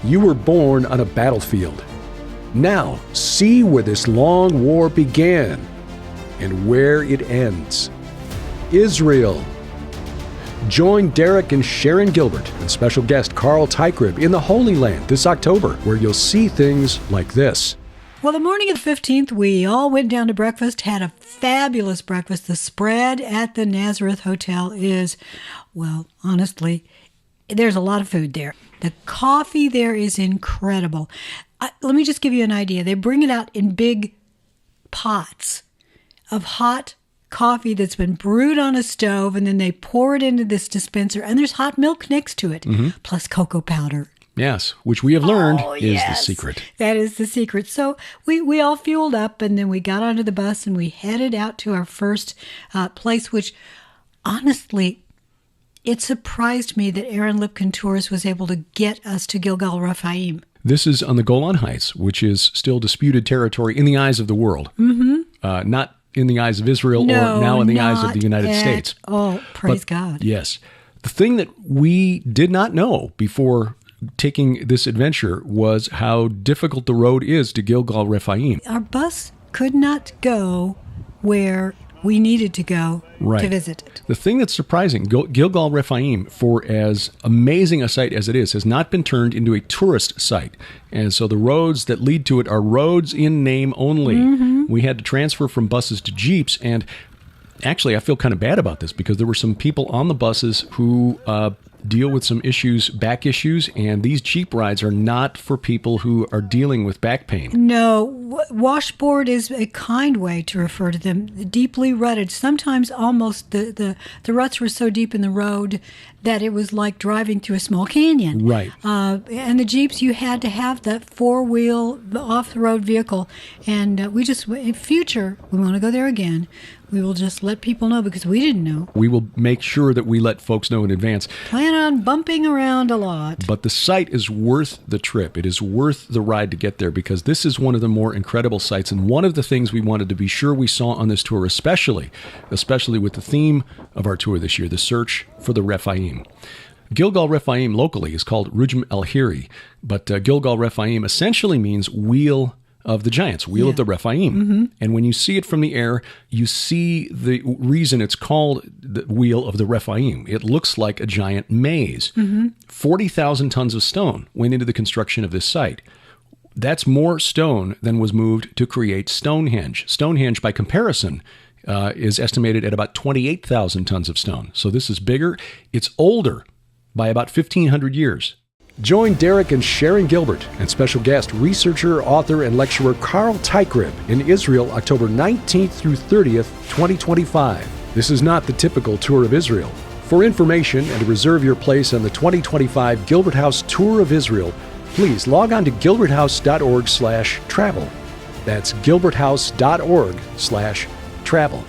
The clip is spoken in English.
You were born on a battlefield. Now, see where this long war began and where it ends. Israel. Join Derek and Sharon Gilbert and special guest Carl Teichrieb in the Holy Land this October, where you'll see things like this. Well, the morning of the 15th, we all went down to breakfast, had a fabulous breakfast. The spread at the Nazareth Hotel is, well, honestly, there's a lot of food there. The coffee there is incredible. Let me just give you an idea. They bring it out in big pots of hot coffee that's been brewed on a stove, and then they pour it into this dispenser, and there's hot milk next to it, plus cocoa powder. Yes, which we have learned is the secret. That is the secret. So we all fueled up, and then we got onto the bus, and we headed out to our first place, which honestly, it surprised me that Aaron Lipkin Tours was able to get us to Gilgal Refaim. This is on the Golan Heights, which is still disputed territory in the eyes of the world. Not in the eyes of Israel, or now in the eyes of the United States. Oh, praise God. Yes. The thing that we did not know before taking this adventure was how difficult the road is to Gilgal Refaim. Our bus could not go where we needed to go to visit it. The thing that's surprising, Gilgal Refaim, for as amazing a site as it is, has not been turned into a tourist site. And so the roads that lead to it are roads in name only. We had to transfer from buses to Jeeps, and actually I feel kind of bad about this because there were some people on the buses who deal with some issues, back issues, and these Jeep rides are not for people who are dealing with back pain. No, washboard is a kind way to refer to them. Deeply rutted. Sometimes almost the ruts were so deep in the road that it was like driving through a small canyon. Right. And the Jeeps, you had to have that four-wheel off-the-road vehicle. And in future, we want to go there again. We will just let people know because we didn't know. We will make sure that we let folks know in advance. Plan on bumping around a lot. But the site is worth the trip. It is worth the ride to get there because this is one of the more incredible sites. And one of the things we wanted to be sure we saw on this tour, especially with the theme of our tour this year, the search for the Rephaim. Gilgal Refaim locally is called Rujm el-Hiri, but Gilgal Refaim essentially means wheel of the giants, wheel of the Rephaim. And when you see it from the air, you see the reason it's called the wheel of the Rephaim. It looks like a giant maze. 40,000 tons of stone went into the construction of this site. That's more stone than was moved to create Stonehenge. Stonehenge, by comparison, is estimated at about 28,000 tons of stone. So this is bigger. It's older by about 1,500 years. Join Derek and Sharon Gilbert and special guest, researcher, author, and lecturer Carl Teichrieb in Israel, October 19th through 30th, 2025. This is not the typical tour of Israel. For information and to reserve your place on the 2025 Gilbert House Tour of Israel, please log on to gilberthouse.org/travel. That's gilberthouse.org/travel.